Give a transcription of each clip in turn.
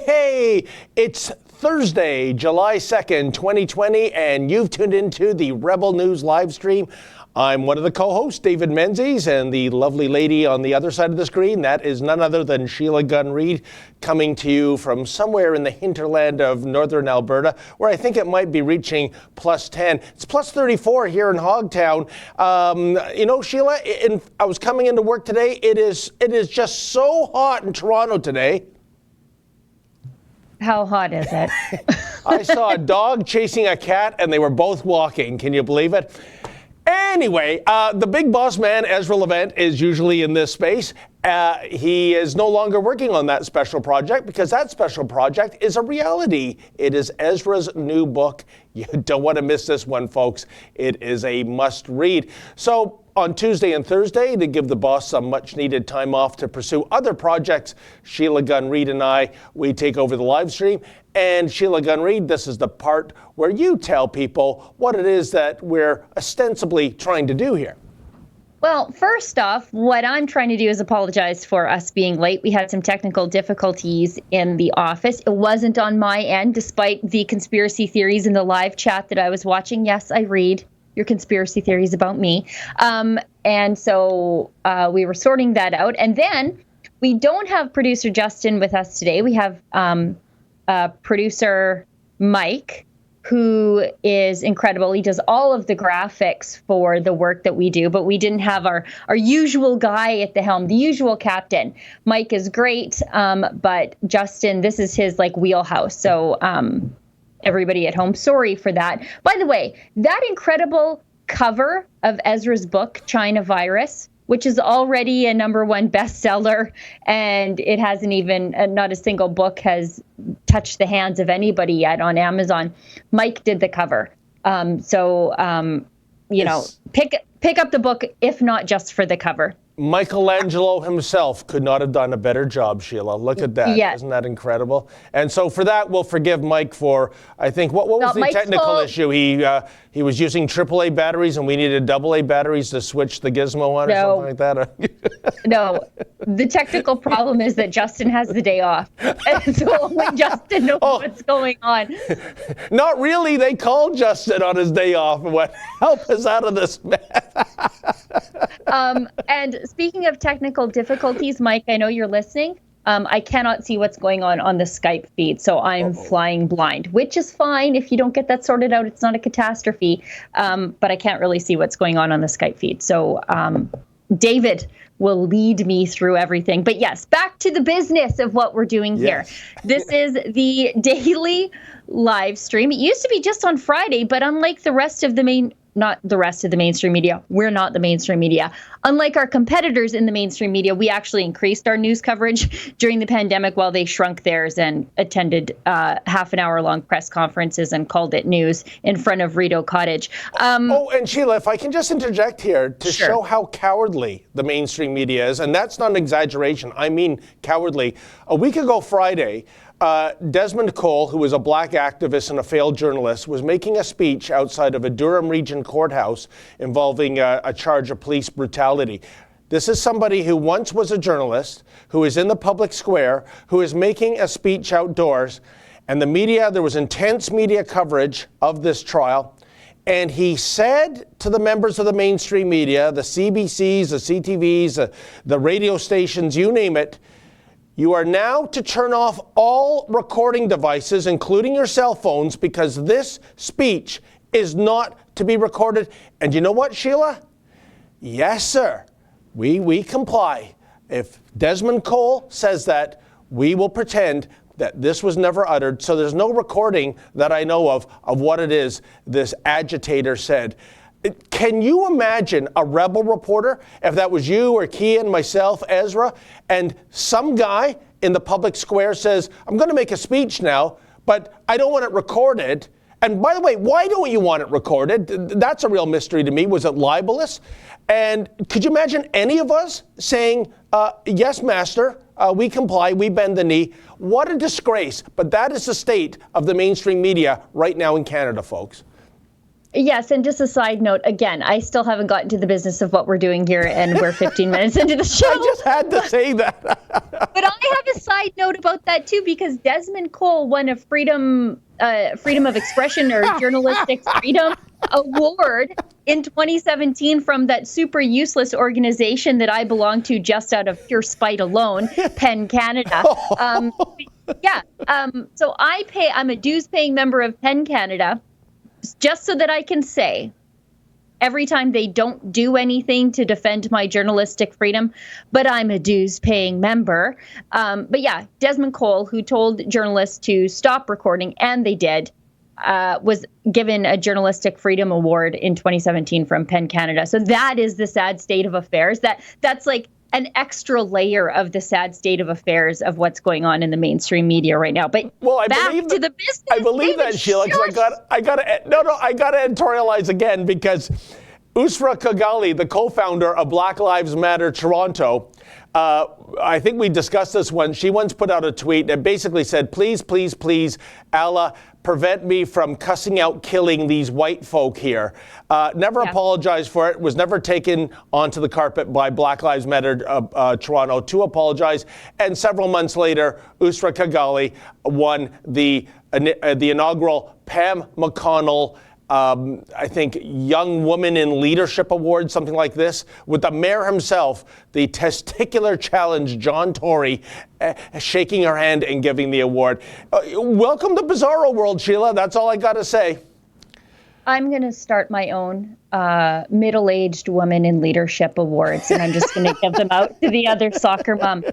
Hey, it's Thursday, July 2nd, 2020, and you've tuned into the Rebel News live stream. I'm one of the co-hosts, David Menzies, and the lovely lady on the other side of the screen, that is none other than Sheila Gunn-Reid, coming to you from somewhere in the hinterland of northern Alberta, where I think it might be reaching plus 10. It's plus 34 here in Hogtown. Sheila, I was coming into work today. It is just so hot in Toronto today. How hot is it? I saw a dog chasing a cat, and they were both walking. Can you believe it? Anyway, the big boss man, Ezra Levant, is usually in this space. He is no longer working on that special project because that special project is a reality. It is Ezra's new book. You don't want to miss this one, folks. It is a must read. So on Tuesday and Thursday, to give the boss some much needed time off to pursue other projects, Sheila Gunn-Reid and I, we take over the live stream. And Sheila Gunn-Reid, this is the part where you tell people what it is that we're ostensibly trying to do here. Well, first off, what I'm trying to do is apologize for us being late. We had some technical difficulties in the office. It wasn't on my end, despite the conspiracy theories in the live chat that I was watching. Yes, I read your conspiracy theories about me. And so we were sorting that out. And then we don't have producer Justin with us today. We have producer Mike, who is incredible. He does all of the graphics for the work that we do, but we didn't have our usual guy at the helm, the usual captain. Mike is great, but Justin, this is his wheelhouse. So everybody at home, sorry for that. By the way, that incredible cover of Ezra's book, China Virus, which is already a #1 bestseller, and it hasn't even, not a single book has touched the hands of anybody yet on Amazon. Mike did the cover. Pick up the book, if not just for the cover. Michelangelo himself could not have done a better job, Sheila. Look at that. Yeah. Isn't that incredible? And so for that, we'll forgive Mike for, I think, what was the technical issue? He was using AAA batteries and we needed AA batteries to switch the gizmo on or something like that? No, the technical problem is that Justin has the day off. And so only Justin knows what's going on. Not really. They called Justin on his day off and went, help us out of this mess. And speaking of technical difficulties, Mike, I know you're listening. I cannot see what's going on the Skype feed, so I'm flying blind, which is fine. If you don't get that sorted out, it's not a catastrophe. But I can't really see what's going on the Skype feed. So David will lead me through everything. But yes, back to the business of what we're doing here. This is the daily live stream. It used to be just on Friday, but unlike the rest of the mainstream media. We're not the mainstream media. Unlike our competitors in the mainstream media, we actually increased our news coverage during the pandemic while they shrunk theirs and attended half an hour long press conferences and called it news in front of Rideau Cottage. And Sheila, if I can just interject here to Sure. show how cowardly the mainstream media is, and that's not an exaggeration, I mean cowardly. A week ago Friday, Desmond Cole, who was a black activist and a failed journalist, was making a speech outside of a Durham Region courthouse involving a charge of police brutality. This is somebody who once was a journalist, who is in the public square, who is making a speech outdoors, and the media, there was intense media coverage of this trial, and he said to the members of the mainstream media, the CBCs, the CTVs, the radio stations, you name it, you are now to turn off all recording devices, including your cell phones, because this speech is not to be recorded. And you know what, Sheila? Yes, sir. We comply. If Desmond Cole says that, we will pretend that this was never uttered. So there's no recording that I know of what it is this agitator said. Can you imagine a rebel reporter, if that was you or Kian, myself, Ezra, and some guy in the public square says, I'm going to make a speech now, but I don't want it recorded. And by the way, why don't you want it recorded? That's a real mystery to me. Was it libelous? And could you imagine any of us saying, yes, master, we comply, we bend the knee? What a disgrace. But that is the state of the mainstream media right now in Canada, folks. Yes, and just a side note, again, I still haven't gotten to the business of what we're doing here, and we're 15 minutes into the show. I just had to say that. But I have a side note about that too, because Desmond Cole won a freedom of expression or journalistic freedom award in 2017 from that super useless organization that I belong to just out of pure spite alone, PEN Canada. So I'm a dues paying member of PEN Canada, just so that I can say every time they don't do anything to defend my journalistic freedom, but I'm a dues-paying member. But yeah, Desmond Cole, who told journalists to stop recording, and they did, was given a Journalistic Freedom Award in 2017 from PEN Canada. So that is the sad state of affairs. That's like an extra layer of the sad state of affairs of what's going on in the mainstream media right now. But back to the business. I believe that, Sheila, because I got to editorialize again, because Usra Kagali, the co-founder of Black Lives Matter Toronto, I think we discussed this one. She once put out a tweet that basically said, please, please, please, Allah, prevent me from cussing out killing these white folk here. Never apologized for it, was never taken onto the carpet by Black Lives Matter Toronto to apologize. And several months later, Usra Kagali won the inaugural Pam McConnell I think, Young Woman in Leadership Award, something like this, with the mayor himself, the testicular challenge, John Tory, shaking her hand and giving the award. Welcome to Bizarro World, Sheila. That's all I got to say. I'm going to start my own middle-aged woman in leadership awards, and I'm just going to give them out to the other soccer mom.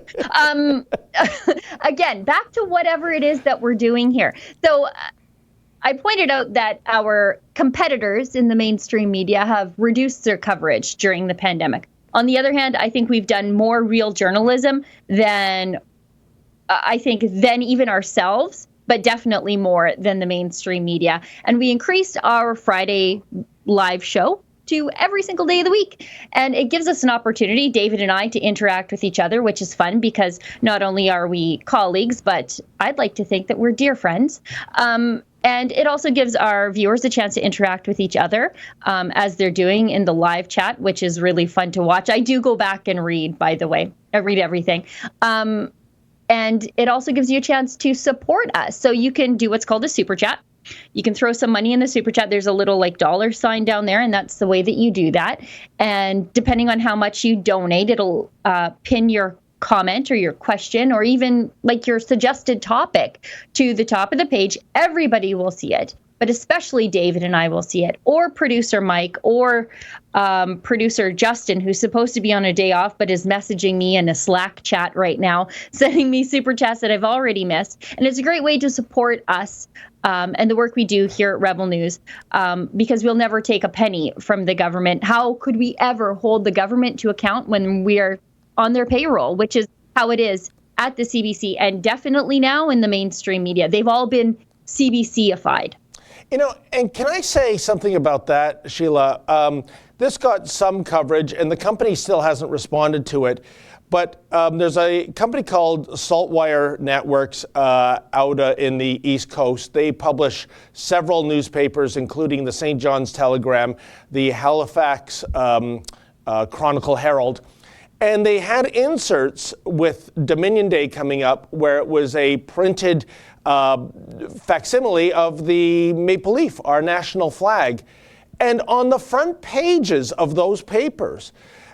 Again, back to whatever it is that we're doing here. So I pointed out that our competitors in the mainstream media have reduced their coverage during the pandemic. On the other hand, I think we've done more real journalism than even ourselves, but definitely more than the mainstream media. And we increased our Friday live show to every single day of the week. And it gives us an opportunity, David and I, to interact with each other, which is fun because not only are we colleagues, but I'd like to think that we're dear friends. And it also gives our viewers a chance to interact with each other as they're doing in the live chat, which is really fun to watch. I do go back and read, by the way. I read everything. And it also gives you a chance to support us. So you can do what's called a super chat. You can throw some money in the super chat. There's a little dollar sign down there, and that's the way that you do that. And depending on how much you donate, it'll pin your comment or your question or even like your suggested topic to the top of the page. Everybody will see it, but especially David and I will see it, or producer Mike, or producer Justin, who's supposed to be on a day off but is messaging me in a Slack chat right now, sending me super chats that I've already missed. And it's a great way to support us and the work we do here at Rebel News, because we'll never take a penny from the government. How could we ever hold the government to account when we are on their payroll, which is how it is at the CBC and definitely now in the mainstream media. They've all been CBC-ified. You know, and can I say something about that, Sheila? This got some coverage, and the company still hasn't responded to it. But there's a company called Saltwire Networks out in the East Coast. They publish several newspapers, including the St. John's Telegram, the Halifax Chronicle Herald. And they had inserts with Dominion Day coming up where it was a printed facsimile of the maple leaf, our national flag. And on the front pages of those papers,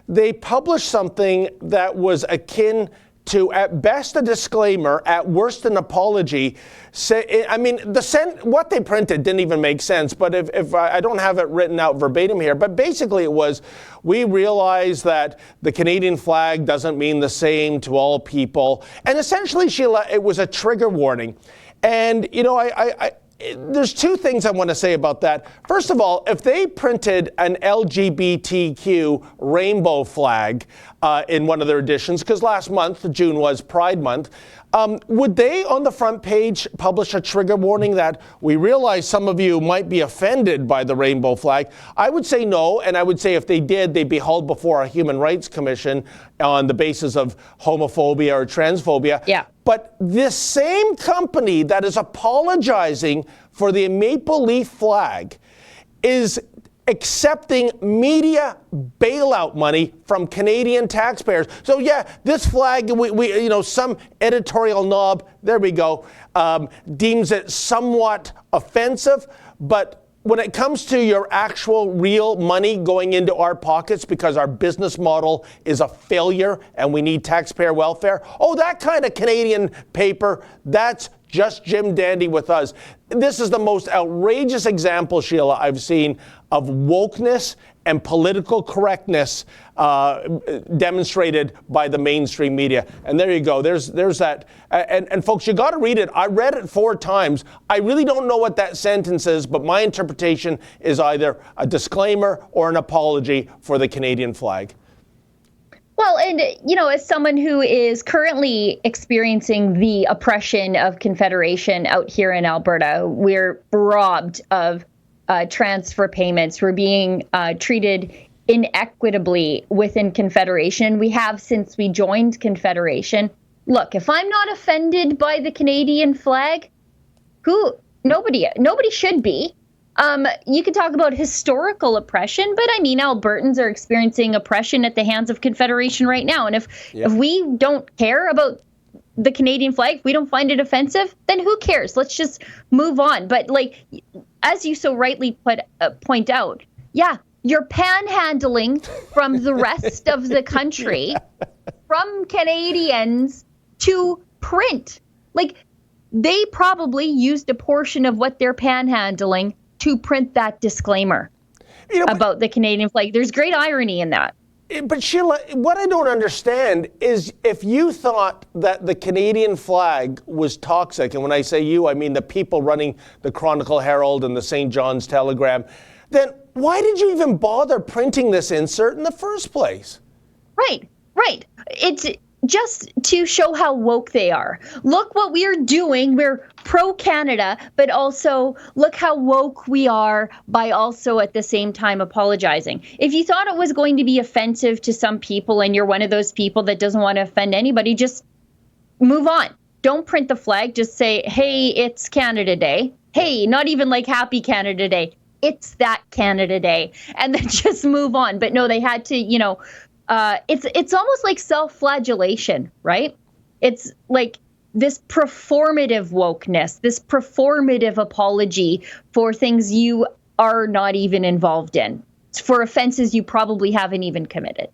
they published something that was akin to, at best, a disclaimer, at worst, an apology. What they printed didn't even make sense, but if I don't have it written out verbatim here, but basically it was, we realize that the Canadian flag doesn't mean the same to all people. And essentially, Sheila, it was a trigger warning. And, you know, there's two things I want to say about that. First of all, if they printed an LGBTQ rainbow flag in one of their editions, because last month, June, was Pride Month, would they on the front page publish a trigger warning that we realize some of you might be offended by the rainbow flag? I would say no, and I would say if they did, they'd be hauled before a Human Rights Commission on the basis of homophobia or transphobia. Yeah. But this same company that is apologizing for the maple leaf flag is accepting media bailout money from Canadian taxpayers. So yeah, this flag, we some editorial knob, there we go, deems it somewhat offensive, but when it comes to your actual real money going into our pockets because our business model is a failure and we need taxpayer welfare, that kind of Canadian paper, that's just Jim Dandy with us. This is the most outrageous example, Sheila, I've seen of wokeness and political correctness demonstrated by the mainstream media. And there you go. There's that. And folks, you got to read it. I read it 4 times. I really don't know what that sentence is, but my interpretation is either a disclaimer or an apology for the Canadian flag. Well, and, as someone who is currently experiencing the oppression of Confederation out here in Alberta, we're robbed of transfer payments. We're being treated inequitably within Confederation. We have since we joined Confederation. Look, if I'm not offended by the Canadian flag, nobody should be. You could talk about historical oppression, but I mean, Albertans are experiencing oppression at the hands of Confederation right now. And if we don't care about the Canadian flag, if we don't find it offensive, then who cares? Let's just move on. But as you so rightly point out, you're panhandling from the rest of the country, from Canadians to print. They probably used a portion of what they're panhandling to print that disclaimer about the Canadian flag. There's great irony in that. But Sheila, what I don't understand is if you thought that the Canadian flag was toxic, and when I say you, I mean the people running the Chronicle Herald and the St. John's Telegram, then why did you even bother printing this insert in the first place? Right. It's just to show how woke they are. Look what we're doing. We're pro-Canada, but also look how woke we are by also at the same time apologizing. If you thought it was going to be offensive to some people and you're one of those people that doesn't want to offend anybody, just move on. Don't print the flag. Just say, hey, it's Canada Day. Hey, not even Happy Canada Day. It's that Canada Day. And then just move on. But no, they had to, it's almost like self-flagellation, right? It's like this performative wokeness, this performative apology for things you are not even involved in, for offenses you probably haven't even committed.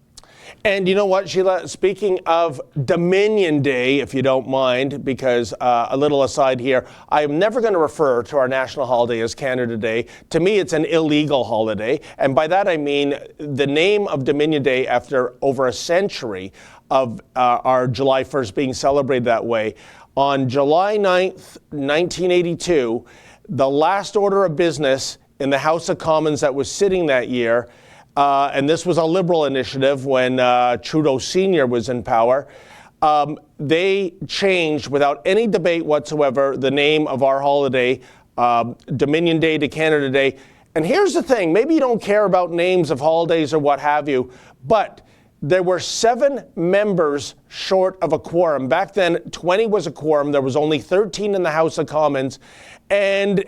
And you know what, Sheila, speaking of Dominion Day, if you don't mind, because a little aside here, I am never going to refer to our national holiday as Canada Day. To me, it's an illegal holiday. And by that, I mean the name of Dominion Day after over a century of our July 1st being celebrated that way. On July 9th, 1982, the last order of business in the House of Commons that was sitting that year, and this was a Liberal initiative when Trudeau Sr. was in power, they changed without any debate whatsoever the name of our holiday, Dominion Day to Canada Day. And here's the thing, maybe you don't care about names of holidays or what have you, but there were 7 members short of a quorum. Back then, 20 was a quorum. There was only 13 in the House of Commons. And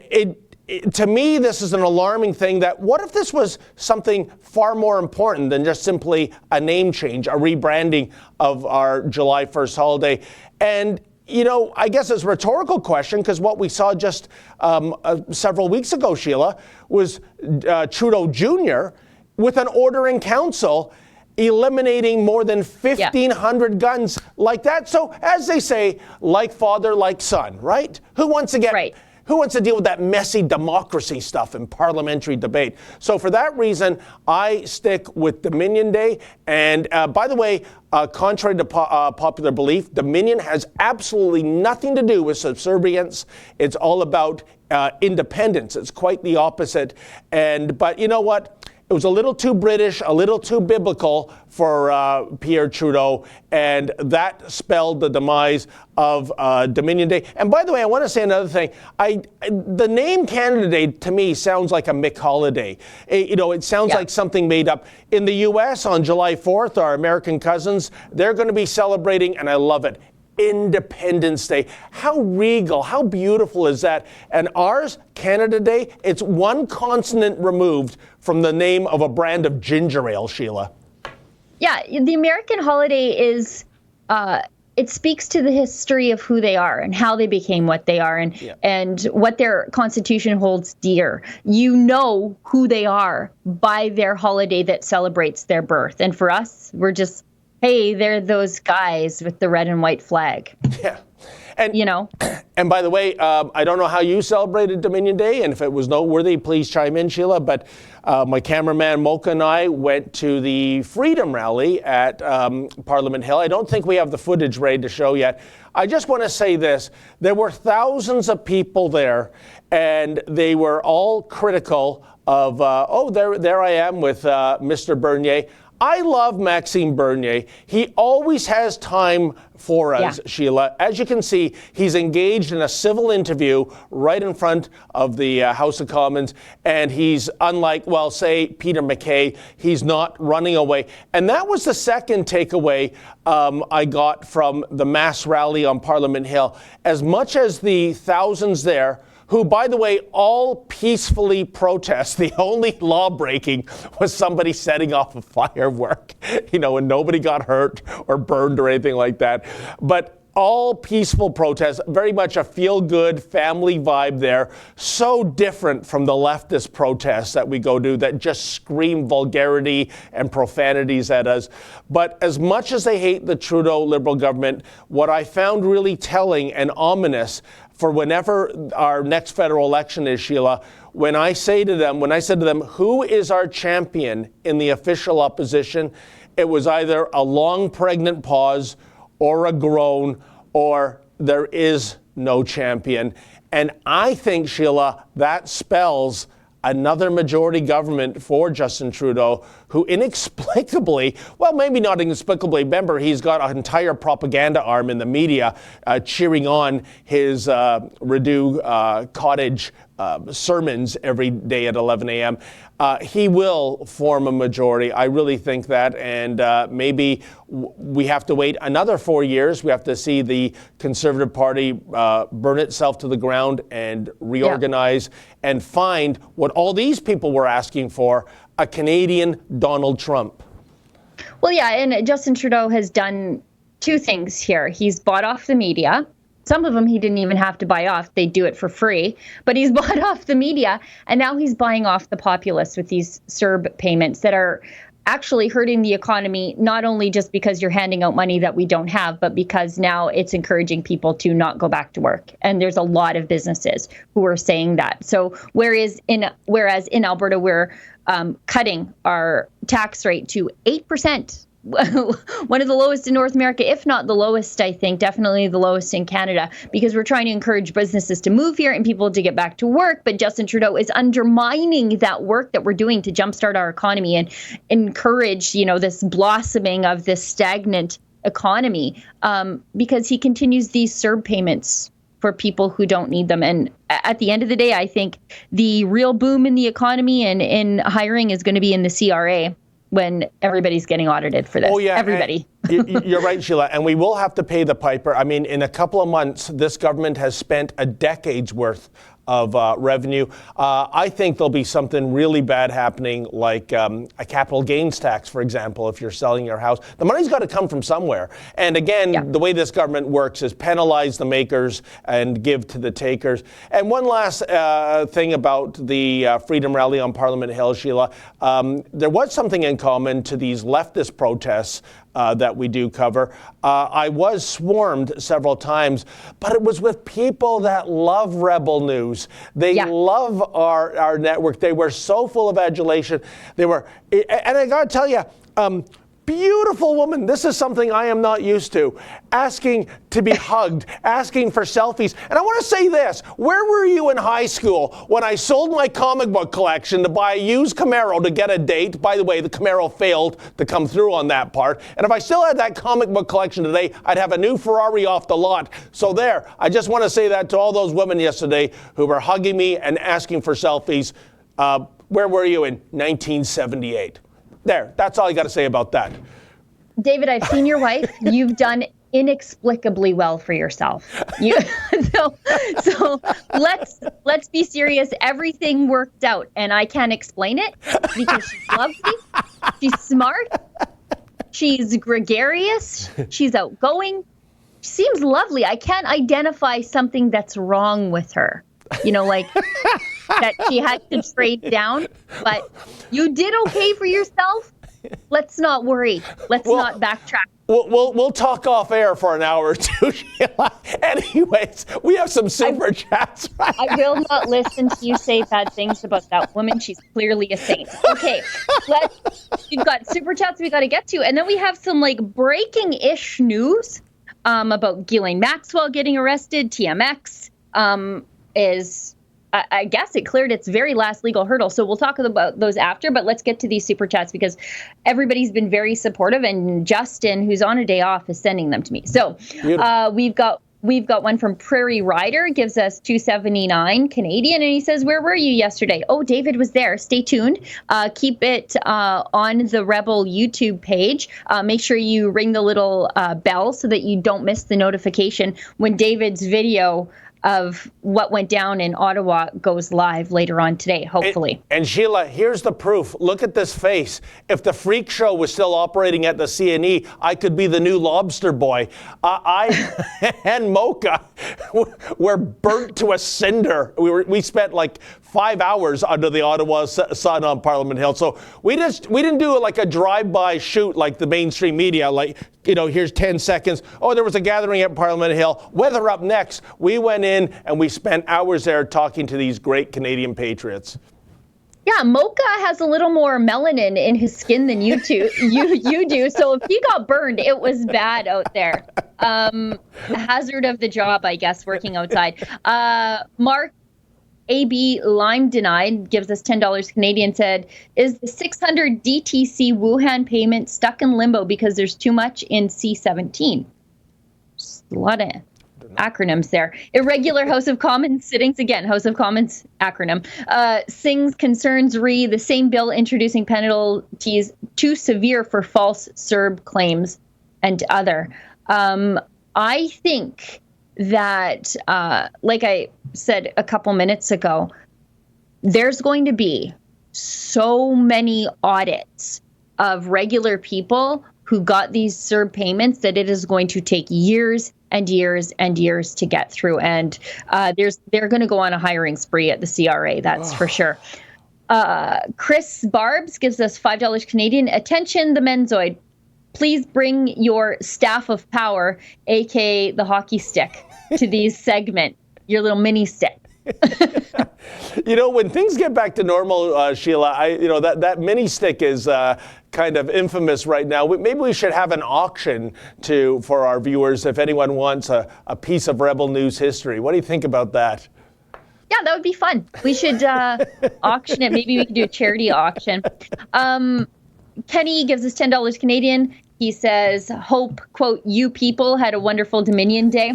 to me, this is an alarming thing that what if this was something far more important than just simply a name change, a rebranding of our July 1st holiday? And, I guess it's a rhetorical question because what we saw just several weeks ago, Sheila, was Trudeau Jr. with an order in council eliminating more than 1,500 guns like that. So as they say, like father, like son, right? Who wants to deal with that messy democracy stuff in parliamentary debate? So for that reason, I stick with Dominion Day. And by the way, contrary to popular belief, Dominion has absolutely nothing to do with subservience. It's all about independence. It's quite the opposite. But you know what? It was a little too British, a little too biblical for Pierre Trudeau, and that spelled the demise of Dominion Day. And by the way, I want to say another thing. The name Canada Day, to me, sounds like a Mick holiday. It sounds like something made up. In the U.S., on July 4th, our American cousins, they're going to be celebrating, and I love it, Independence Day. How regal, how beautiful is that? And ours, Canada Day, it's one consonant removed from the name of a brand of ginger ale, Sheila. Yeah, the American holiday is, it speaks to the history of who they are and how they became what they are and what their Constitution holds dear. You know who they are by their holiday that celebrates their birth. And for us, we're just, hey, they're those guys with the red and white flag. Yeah. And, you know. And by the way, I don't know how you celebrated Dominion Day, and if it was noteworthy, please chime in, Sheila. But my cameraman Mocha and I went to the Freedom Rally at Parliament Hill. I don't think we have the footage ready to show yet. I just want to say this. There were thousands of people there, and they were all critical of, there I am with Mr. Bernier. I love Maxime Bernier. He always has time for us, Sheila. As you can see, he's engaged in a civil interview right in front of the House of Commons, and he's unlike, well, say, Peter MacKay, he's not running away. And that was the second takeaway I got from the mass rally on Parliament Hill. As much as the thousands there, who, by the way, all peacefully protest. The only law breaking was somebody setting off a firework, and nobody got hurt or burned or anything like that. But all peaceful protests, very much a feel-good family vibe there. So different from the leftist protests that we go to that just scream vulgarity and profanities at us. But as much as they hate the Trudeau Liberal government, what I found really telling and ominous for whenever our next federal election is, Sheila, when I said to them, who is our champion in the official opposition? It was either a long pregnant pause or a groan, or there is no champion. And I think, Sheila, that spells another majority government for Justin Trudeau, who inexplicably, well, maybe not inexplicably, remember, he's got an entire propaganda arm in the media cheering on his Rideau Cottage sermons every day at 11 a.m. He will form a majority. I really think that. And maybe we have to wait another 4 years. We have to see the Conservative Party burn itself to the ground and reorganize and find what all these people were asking for, a Canadian Donald Trump. Well, yeah, and Justin Trudeau has done two things here. He's bought off the media. Some of them he didn't even have to buy off. They do it for free. But he's bought off the media, and now he's buying off the populace with these CERB payments that are actually hurting the economy, not only just because you're handing out money that we don't have, but because now it's encouraging people to not go back to work. And there's a lot of businesses who are saying that. So whereas in Alberta, we're cutting our tax rate to 8%, one of the lowest in North America, if not the lowest, I think, definitely the lowest in Canada, because we're trying to encourage businesses to move here and people to get back to work. But Justin Trudeau is undermining that work that we're doing to jumpstart our economy and encourage, this blossoming of this stagnant economy, because he continues these CERB payments for people who don't need them. And at the end of the day, I think the real boom in the economy and in hiring is going to be in the CRA, when everybody's getting audited for this. Oh, yeah. Everybody. You're right, Sheila. And we will have to pay the piper. I mean, in a couple of months, this government has spent a decade's worth of revenue. I think there'll be something really bad happening, like a capital gains tax, for example, if you're selling your house. The money's got to come from somewhere. And again, the way this government works is penalize the makers and give to the takers. And one last thing about the Freedom Rally on Parliament Hill, Sheila, there was something in common to these leftist protests that we do cover. I was swarmed several times, but it was with people that love Rebel News. They love our network. They were so full of adulation. And I got to tell you, beautiful woman, this is something I am not used to, asking to be hugged, asking for selfies. And I want to say this, where were you in high school when I sold my comic book collection to buy a used Camaro to get a date? By the way, the Camaro failed to come through on that part. And if I still had that comic book collection today, I'd have a new Ferrari off the lot. So there, I just want to say that to all those women yesterday who were hugging me and asking for selfies. Where were you in 1978? There, that's all I got to say about that. David, I've seen your wife. You've done inexplicably well for yourself. So let's be serious. Everything worked out, and I can't explain it because she's lovely, she's smart, she's gregarious, she's outgoing. She seems lovely. I can't identify something that's wrong with her. Like that she had to trade down, but you did okay for yourself. Let's not worry. Let's not backtrack. We'll talk off air for an hour or two, Sheila. Anyways, we have some super chats. Right I will not listen to you say bad things about that woman. She's clearly a saint. Okay, we've got super chats we got to get to, and then we have some breaking-ish news about Ghislaine Maxwell getting arrested. TMX is. I guess it cleared its very last legal hurdle. So we'll talk about those after, but let's get to these super chats because everybody's been very supportive, and Justin, who's on a day off, is sending them to me. So we've got one from Prairie Rider, gives us $2.79 Canadian, and he says, "Where were you yesterday?" Oh, David was there. Stay tuned. Keep it on the Rebel YouTube page. Make sure you ring the little bell so that you don't miss the notification when David's video of what went down in Ottawa goes live later on today, hopefully. And Sheila, here's the proof. Look at this face. If the freak show was still operating at the CNE, I could be the new lobster boy. I and Mocha were burnt to a cinder. We spent 5 hours under the Ottawa sun on Parliament Hill. So we didn't do a drive-by shoot like the mainstream media, here's 10 seconds. Oh, there was a gathering at Parliament Hill. Weather up next. We went in and we spent hours there talking to these great Canadian patriots. Yeah, Mocha has a little more melanin in his skin than you do. You do. So if he got burned, it was bad out there. Hazard of the job, I guess, working outside. Mark AB Lime Denied gives us $10 Canadian, said, "Is the 600 DTC Wuhan payment stuck in limbo because there's too much in C-17? Just a lot of acronyms there. Irregular House of Commons sittings, again, House of Commons acronym. Sings concerns re the same bill introducing penalties too severe for false Serb claims and other. I think that, like I said a couple minutes ago, there's going to be so many audits of regular people who got these Serb payments that it is going to take years and years and years to get through. And they're going to go on a hiring spree at the CRA, that's for sure. Chris Barbs gives us $5 Canadian. Attention, the Menzoid. Please bring your staff of power, aka the hockey stick, to these segment, your little mini stick. When things get back to normal, Sheila, that mini stick is kind of infamous right now. Maybe we should have an auction for our viewers if anyone wants a piece of Rebel News history. What do you think about that? Yeah, that would be fun. We should auction it. Maybe we could do a charity auction. Kenny gives us $10 Canadian. He says, hope, quote, you people had a wonderful Dominion Day.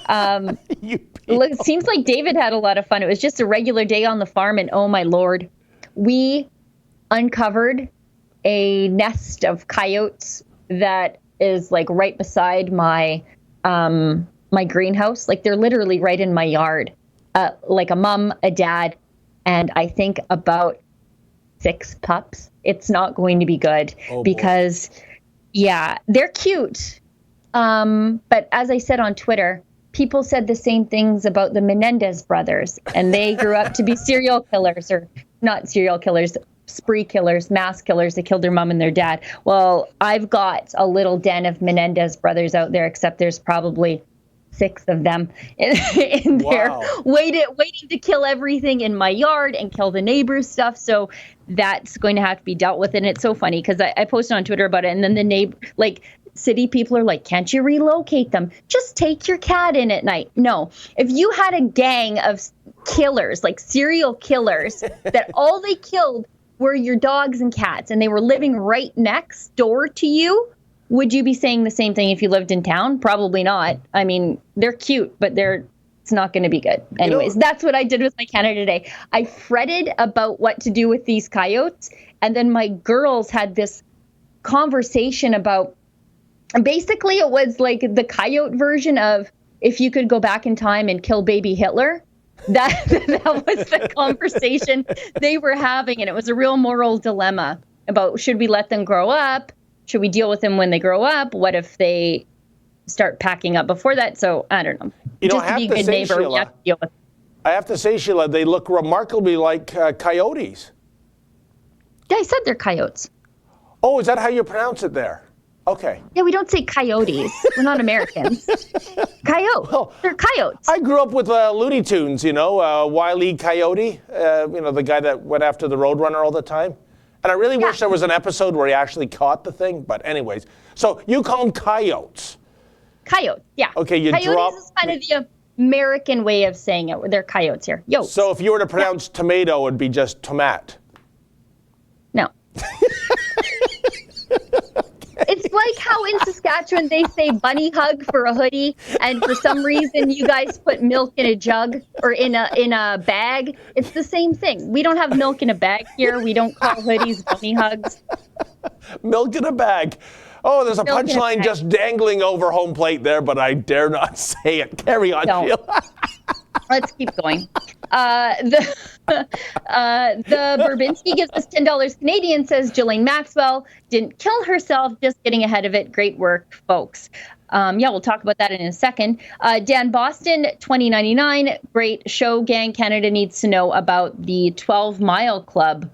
It seems like David had a lot of fun. It was just a regular day on the farm, and oh my Lord, we uncovered a nest of coyotes that is right beside my my greenhouse. They're literally right in my yard. A mom, a dad, and I think about 6 pups. It's not going to be good because, yeah, they're cute. But as I said on Twitter, people said the same things about the Menendez brothers, and they grew up to be serial killers, or not serial killers, spree killers, mass killers. They killed their mom and their dad. Well, I've got a little den of Menendez brothers out there, except there's probably 6 of them in there, waiting to kill everything in my yard and kill the neighbors' stuff. So that's going to have to be dealt with. And it's so funny because I posted on Twitter about it, and then the city people are like, can't you relocate them? Just take your cat in at night. No, if you had a gang of killers, serial killers, that all they killed were your dogs and cats, and they were living right next door to you, would you be saying the same thing if you lived in town? Probably not. I mean, they're cute, but it's not going to be good. Anyways, that's what I did with my Canada Day. I fretted about what to do with these coyotes, and then my girls had this conversation about Basically, it was like the coyote version of if you could go back in time and kill baby Hitler. That was the conversation they were having, and it was a real moral dilemma about should we let them grow up? Should we deal with them when they grow up? What if they start packing up before that? So I don't know. You know, Just to be a good neighbor, we have to deal with. I have to say, Sheila, they look remarkably like coyotes. Yeah, I said they're coyotes. Oh, is that how you pronounce it there? Okay. Yeah, we don't say coyotes. We're not Americans. Coyote. Well, they're coyotes. I grew up with Looney Tunes, you know, Wile E. Coyote, you know, the guy that went after the Roadrunner all the time. And I really wish there was an episode where he actually caught the thing. But anyways, so you call them coyotes. Coyotes, yeah. Okay, you coyotes drop. Is kind of the American way of saying it. They're coyotes here. Yo. So if you were to pronounce tomato, it would be just tomat. No. It's like how in Saskatchewan they say bunny hug for a hoodie, and for some reason you guys put milk in a jug or in a bag. It's the same thing. We don't have milk in a bag here. We don't call hoodies bunny hugs. Milk in a bag. Oh, there's a punchline just dangling over home plate there, but I dare not say it. Carry on, Sheila. Let's keep going. The Burbinski gives us $10 Canadian, says Ghislaine Maxwell. Didn't kill herself, just getting ahead of it. Great work, folks. Yeah, we'll talk about that in a second. Dan Boston, 2099. Great show, gang. Canada needs to know about the 12 Mile Club.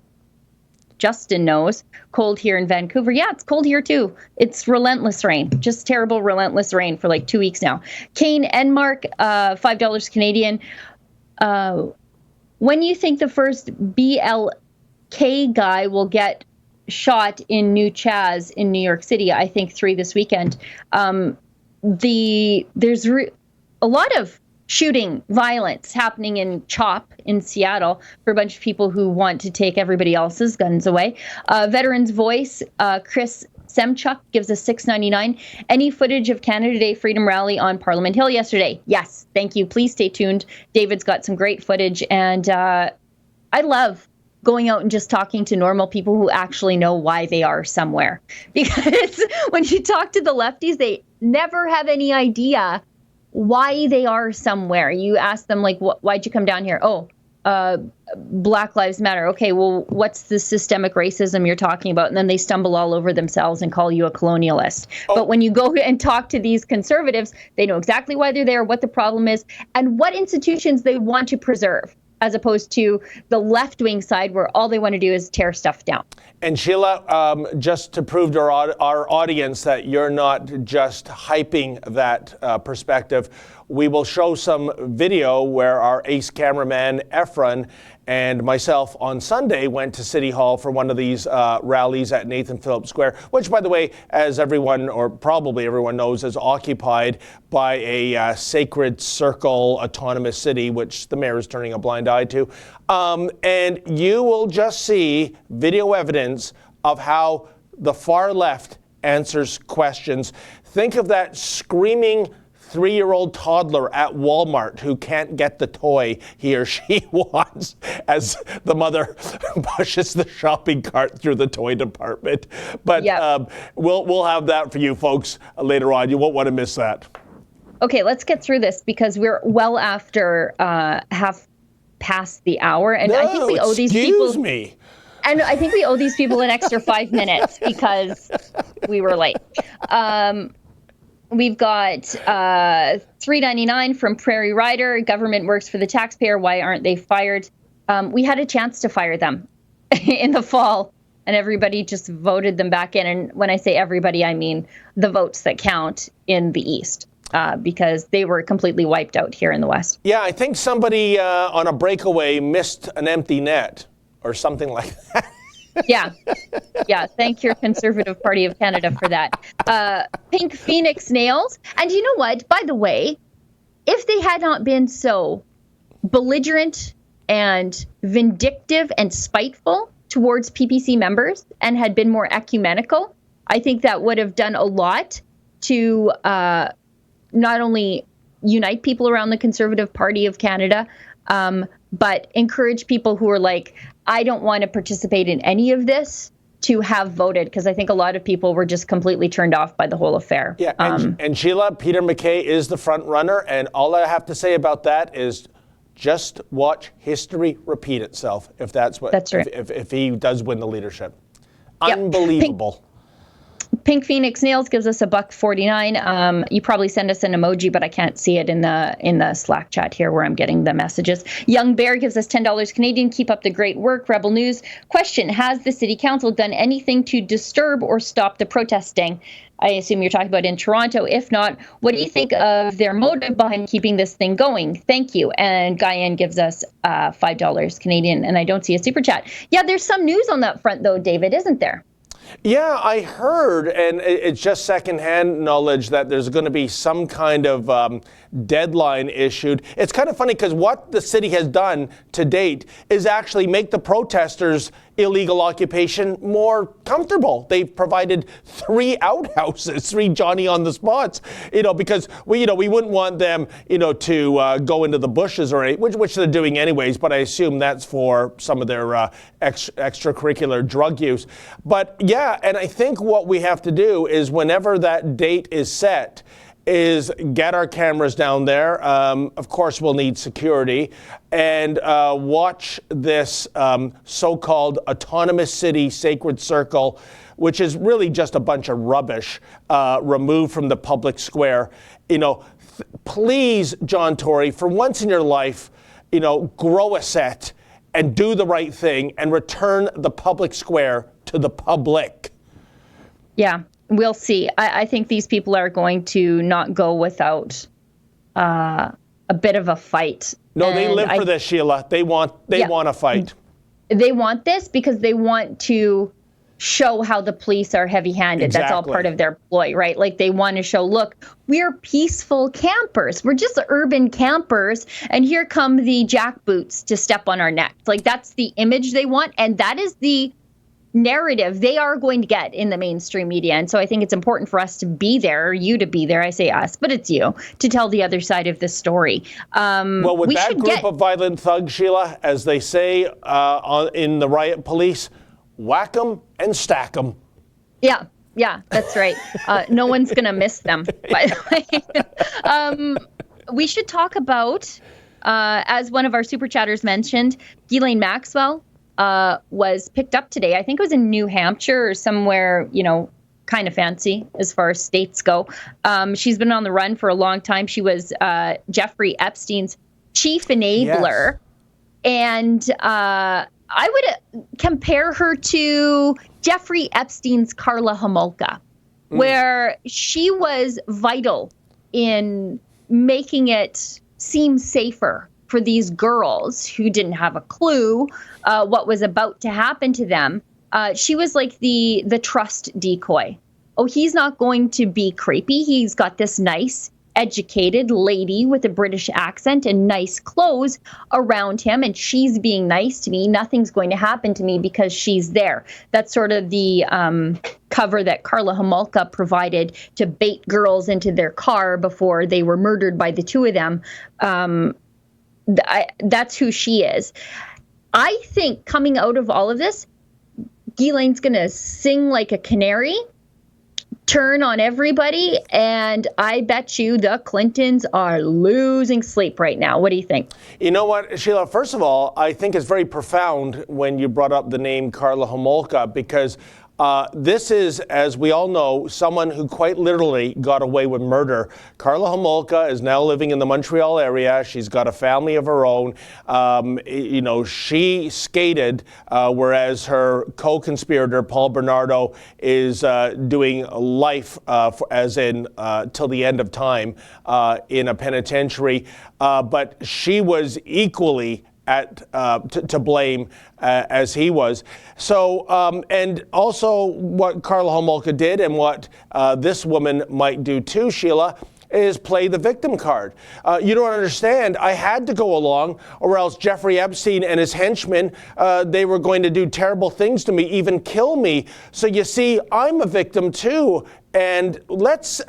Justin knows. Cold here in Vancouver. Yeah, it's cold here too. It's relentless rain. Just terrible, relentless rain for like 2 weeks now. Kane Enmark, $5 Canadian. When you think the first BLK guy will get shot in New Chaz in New York City? I think 3 this weekend. There's a lot of shooting violence happening in CHOP in Seattle for a bunch of people who want to take everybody else's guns away. Veterans Voice, Chris Semchuk gives us $6.99. Any footage of Canada Day Freedom Rally on Parliament Hill yesterday? Yes, thank you. Please stay tuned. David's got some great footage, and I love going out and just talking to normal people who actually know why they are somewhere. Because when you talk to the lefties, they never have any idea why they are somewhere. You ask them, like, why'd you come down here? Oh, Black Lives Matter. Okay, well, what's the systemic racism you're talking about? And then they stumble all over themselves and call you a colonialist. Oh. But when you go and talk to these conservatives, they know exactly why they're there, what the problem is, and what institutions they want to preserve, as opposed to the left-wing side where all they want to do is tear stuff down. And Sheila, just to prove to our audience that you're not just hyping that perspective, we will show some video where our ace cameraman, Efren, and myself on Sunday went to City Hall for one of these rallies at Nathan Phillips Square, which, by the way, as everyone, or probably everyone knows, is occupied by a sacred circle autonomous city, which the mayor is turning a blind eye to. And you will just see video evidence of how the far left answers questions. Think of that screaming 3-year-old toddler at Walmart who can't get the toy he or she wants as the mother pushes the shopping cart through the toy department. But we'll have that for you folks later on. You won't want to miss that. Okay, let's get through this because we're well after half past the hour. And I think we owe these people... Excuse me. And I think we owe these people an extra 5 minutes because we were late. We've got $3.99 from Prairie Rider. Government works for the taxpayer. Why aren't they fired? We had a chance to fire them in the fall, and everybody just voted them back in. And when I say everybody, I mean the votes that count in the East, because they were completely wiped out here in the West. Yeah, I think somebody on a breakaway missed an empty net or something like that. Yeah. Thank your Conservative Party of Canada for that. Pink Phoenix nails. And you know what? By the way, if they had not been so belligerent and vindictive and spiteful towards PPC members and had been more ecumenical, I think that would have done a lot to not only unite people around the Conservative Party of Canada, but encourage people who are like, I don't want to participate in any of this. to have voted, because I think a lot of people were just completely turned off by the whole affair. Yeah, and Sheila, Peter MacKay is the front runner, and all I have to say about that is just watch history repeat itself if that's what That's right. if he does win the leadership. Yep. Unbelievable. Pink Phoenix Nails gives us $1.49. You probably send us an emoji, but I can't see it in the Slack chat here where I'm getting the messages. Young Bear gives us $10 Canadian. Keep up the great work. Rebel News. Question: has the City Council done anything to disturb or stop the protesting? I assume you're talking about in Toronto. If not, what do you think of their motive behind keeping this thing going? Thank you. And Guyan gives us $5 Canadian, and I don't see a super chat. Yeah, there's some news on that front, though, David, isn't there? Yeah, I heard, and it's just secondhand knowledge that there's going to be some kind of deadline issued. It's kind of funny because what the city has done to date is actually make the protesters' illegal occupation more comfortable. They've provided 3 outhouses, 3 Johnny on the spots, because we wouldn't want them, to go into the bushes or which they're doing anyways. But I assume that's for some of their extracurricular drug use. But yeah, and I think what we have to do is whenever that date is set, is get our cameras down there. Of course, we'll need security, and watch this so-called autonomous city sacred circle, which is really just a bunch of rubbish removed from the public square. Please, John Tory, for once in your life, grow a set and do the right thing and return the public square to the public. Yeah. We'll see. I think these people are going to not go without a bit of a fight. No, they live for this, Sheila. They want a fight. They want this because they want to show how the police are heavy-handed. Exactly. That's all part of their ploy, right? Like they want to show, look, we're peaceful campers. We're just urban campers, and here come the jackboots to step on our necks. Like that's the image they want, and that is the narrative they are going to get in the mainstream media. And so I think it's important for us to be there, or you to be there. I say us, but it's you, to tell the other side of the story. Well, with that group of violent thugs, Sheila, as they say in the riot police, whack 'em and stack 'em. Yeah, that's right. No one's going to miss them, by the way. We should talk about, as one of our super chatters mentioned, Ghislaine Maxwell was picked up today. I think it was in New Hampshire or somewhere, kind of fancy as far as states go. She's been on the run for a long time. She was Jeffrey Epstein's chief enabler. Yes. And I would compare her to Jeffrey Epstein's Karla Homolka, where she was vital in making it seem safer for these girls who didn't have a clue what was about to happen to them. She was like the trust decoy. Oh, he's not going to be creepy. He's got this nice, educated lady with a British accent and nice clothes around him, and she's being nice to me. Nothing's going to happen to me because she's there. That's sort of the cover that Karla Homolka provided to bait girls into their car before they were murdered by the two of them. That's who she is. I think coming out of all of this, Ghislaine's going to sing like a canary, turn on everybody, and I bet you the Clintons are losing sleep right now. What do you think? You know what, Sheila? First of all, I think it's very profound when you brought up the name Karla Homolka, because this is, as we all know, someone who quite literally got away with murder. Karla Homolka is now living in the Montreal area. She's got a family of her own. She skated, whereas her co-conspirator, Paul Bernardo, is doing life, as in till the end of time, in a penitentiary. But she was equally to blame as he was. So, and also what Karla Homolka did, and what this woman might do too, Sheila, is play the victim card. You don't understand. I had to go along, or else Jeffrey Epstein and his henchmen, they were going to do terrible things to me, even kill me. So you see, I'm a victim too. And that's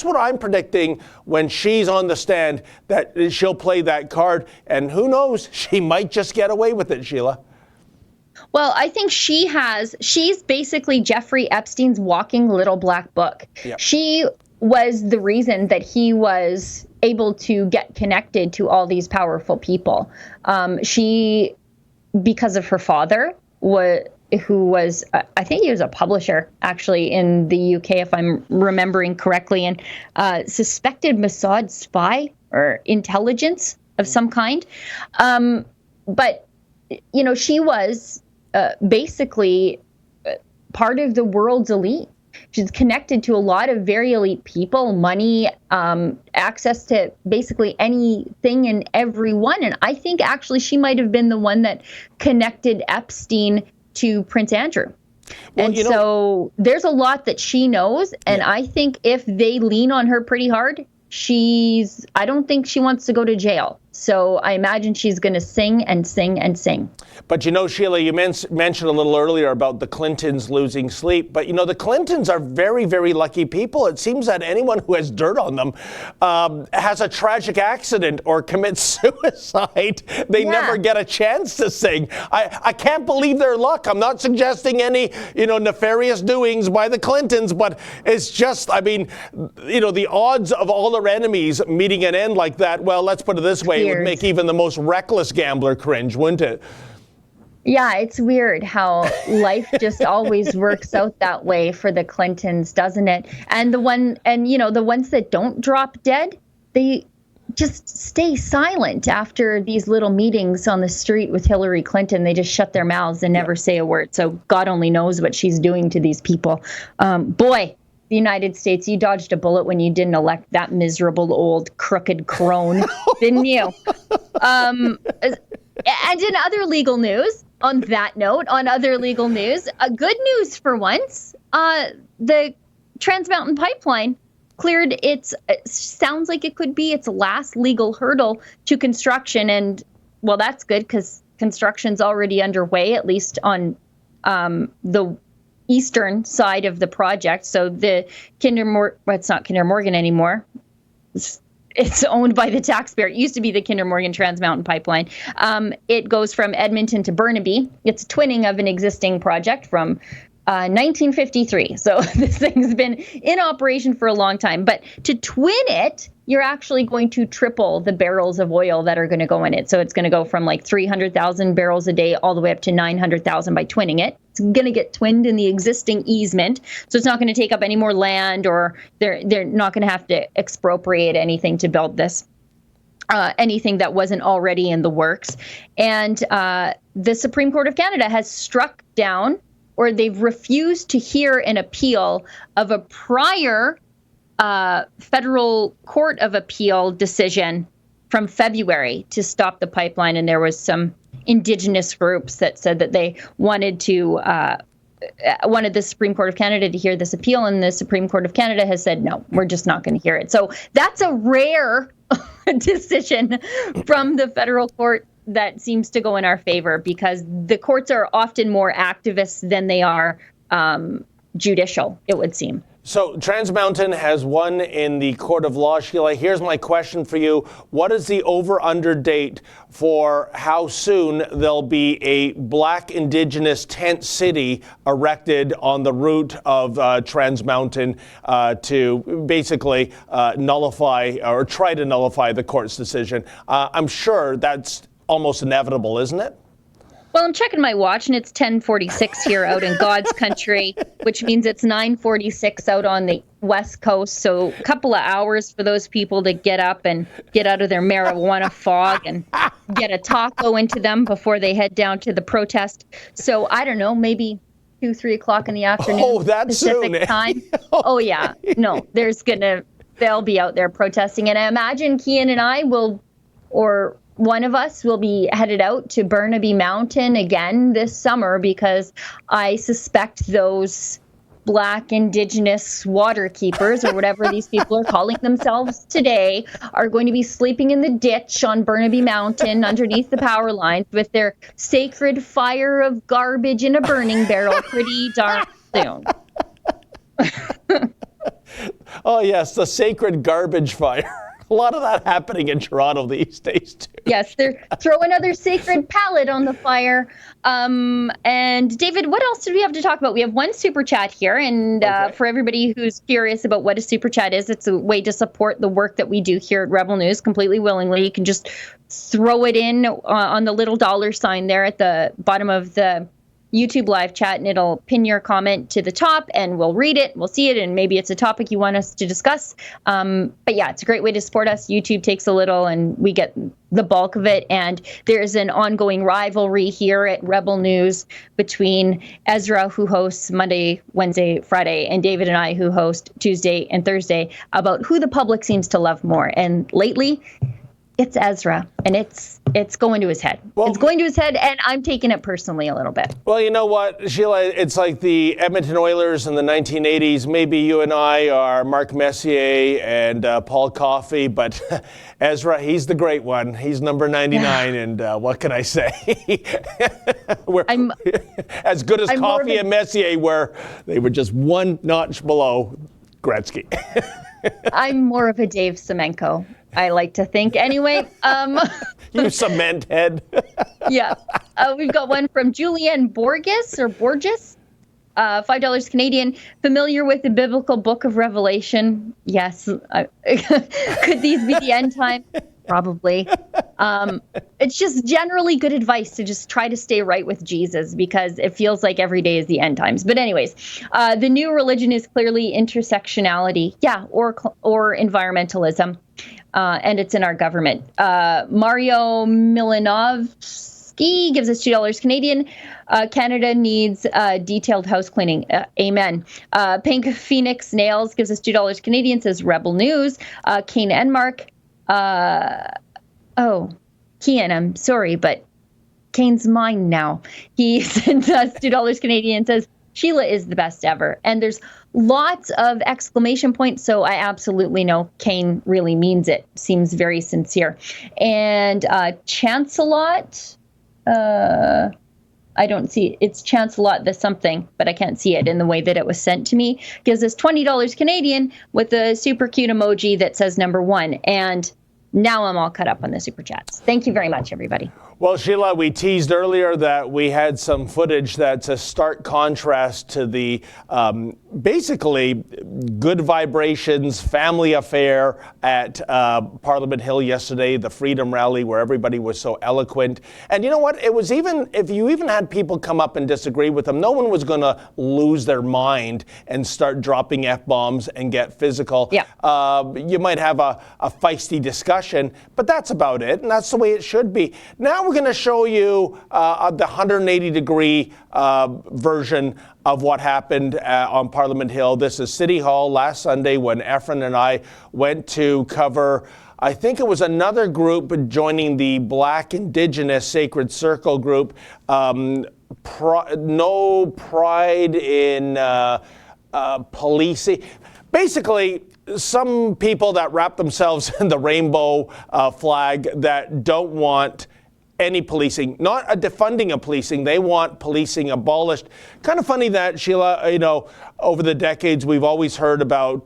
what I'm predicting when she's on the stand, that she'll play that card. And who knows, she might just get away with it, Sheila. Well, I think she's basically Jeffrey Epstein's walking little black book. Yep. She was the reason that he was able to get connected to all these powerful people. She, because of her father, who was, I think he was a publisher actually in the UK, if I'm remembering correctly, and suspected Mossad spy or intelligence of some kind. But, you know, she was basically part of the world's elite. She's connected to a lot of very elite people, money, access to basically anything and everyone. And I think actually she might have been the one that connected Epstein to Prince Andrew. Well, and so there's a lot that she knows. And I think if they lean on her pretty hard, I don't think she wants to go to jail. So I imagine she's going to sing and sing and sing. But, you know, Sheila, you mentioned a little earlier about the Clintons losing sleep. But, you know, the Clintons are very, very lucky people. It seems that anyone who has dirt on them has a tragic accident or commits suicide. They never get a chance to sing. I can't believe their luck. I'm not suggesting any, you know, nefarious doings by the Clintons, but it's just, I mean, you know, the odds of all their enemies meeting an end like that, well, let's put it this way. It would make even the most reckless gambler cringe, wouldn't it? Yeah, it's weird how life just always works out that way for the Clintons, doesn't it? And the ones that don't drop dead, they just stay silent after these little meetings on the street with Hillary Clinton. They just shut their mouths and never say a word. So God only knows what she's doing to these people. Boy, the United States, you dodged a bullet when you didn't elect that miserable old crooked crone, didn't you? And in other legal news, on other legal news, good news for once, the Trans Mountain Pipeline cleared sounds like it could be its last legal hurdle to construction. And, well, that's good because construction's already underway, at least on the eastern side of the project. So the it's not Kinder Morgan anymore. It's owned by the taxpayer. It used to be the Kinder Morgan Trans Mountain Pipeline. It goes from Edmonton to Burnaby. It's a twinning of an existing project from 1953. So this thing's been in operation for a long time. But to twin it, you're actually going to triple the barrels of oil that are going to go in it. So it's going to go from like 300,000 barrels a day all the way up to 900,000 by twinning it. It's going to get twinned in the existing easement. So it's not going to take up any more land, or they're not going to have to expropriate anything to build this. Anything that wasn't already in the works. And the Supreme Court of Canada has struck down, or they've refused to hear an appeal of a prior federal court of appeal decision from February to stop the pipeline. And there was some Indigenous groups that said that they wanted the Supreme Court of Canada to hear this appeal, and the Supreme Court of Canada has said, no, we're just not going to hear it. So that's a rare decision from the federal court that seems to go in our favor, because the courts are often more activist than they are judicial, it would seem. So Trans Mountain has won in the court of law. Sheila, here's my question for you. What is the over-under date for how soon there'll be a Black Indigenous tent city erected on the route of Trans Mountain to basically nullify or try to nullify the court's decision? I'm sure that's almost inevitable, isn't it? Well, I'm checking my watch, and it's 10:46 here out in God's country, which means it's 9:46 out on the West Coast. So a couple of hours for those people to get up and get out of their marijuana fog and get a taco into them before they head down to the protest. So I don't know, maybe 2, 3 o'clock in the afternoon. Oh, that's Pacific soon. time. Oh, yeah. No, they'll be out there protesting. And I imagine Kian and I or one of us will be headed out to Burnaby Mountain again this summer, because I suspect those Black Indigenous water keepers, or whatever these people are calling themselves today, are going to be sleeping in the ditch on Burnaby Mountain underneath the power lines with their sacred fire of garbage in a burning barrel pretty darn soon. Oh, yes, the sacred garbage fire. A lot of that happening in Toronto these days, too. Yes, they're throw another sacred pallet on the fire. And David, what else did we have to talk about? We have one super chat here, and for everybody who's curious about what a super chat is, it's a way to support the work that we do here at Rebel News completely willingly. You can just throw it in on the little dollar sign there at the bottom of the YouTube live chat, and it'll pin your comment to the top, and we'll read it, we'll see it, and maybe it's a topic you want us to discuss. But yeah, it's a great way to support us. YouTube takes a little, and we get the bulk of it. And there's an ongoing rivalry here at Rebel News between Ezra, who hosts Monday, Wednesday, Friday, and David and I, who host Tuesday and Thursday, about who the public seems to love more. And lately, it's Ezra, and it's going to his head. Well, it's going to his head, and I'm taking it personally a little bit. Well, you know what, Sheila? It's like the Edmonton Oilers in the 1980s. Maybe you and I are Mark Messier and Paul Coffey, but Ezra, he's the great one. He's number 99, and what can I say? I'm as good as Coffey and Messier were. They were just one notch below Gretzky. I'm more of a Dave Semenko, I like to think. Anyway. You cement head. Yeah. We've got one from Julianne Borges. $5 Canadian. Familiar with the biblical book of Revelation? Yes. Could these be the end time? Probably. It's just generally good advice to just try to stay right with Jesus, because it feels like every day is the end times. But anyways, the new religion is clearly intersectionality. Yeah. Or environmentalism. And it's in our government. Mario Milinovsky gives us $2 Canadian. Canada needs detailed house cleaning. Amen. Pink Phoenix Nails gives us $2 Canadian, says Rebel News. Kane Enmark. Kian, I'm sorry, but Kane's mine now. He sent us $2 Canadian, says Sheila is the best ever. And there's lots of exclamation points, so I absolutely know Kane really means it. Seems very sincere. And Chancelot, I don't see, it's Chancelot the something, but I can't see it in the way that it was sent to me. Gives us $20 Canadian with a super cute emoji that says number 1. And now I'm all cut up on the super chats. Thank you very much, everybody. Well, Sheila, we teased earlier that we had some footage that's a stark contrast to the basically good vibrations family affair at Parliament Hill yesterday, the Freedom Rally, where everybody was so eloquent. And you know what? It was even, if you even had people come up and disagree with them, no one was going to lose their mind and start dropping F-bombs and get physical. Yeah. You might have a feisty discussion, but that's about it. And that's the way it should be. Now we're going to show you the 180-degree version of what happened on Parliament Hill. This is City Hall last Sunday when Efren and I went to cover, I think it was another group joining the Black Indigenous Sacred Circle group. No pride in policing. Basically, some people that wrap themselves in the rainbow flag that don't want any policing, not a defunding of policing. They want policing abolished. Kind of funny that, Sheila, you know, over the decades, we've always heard about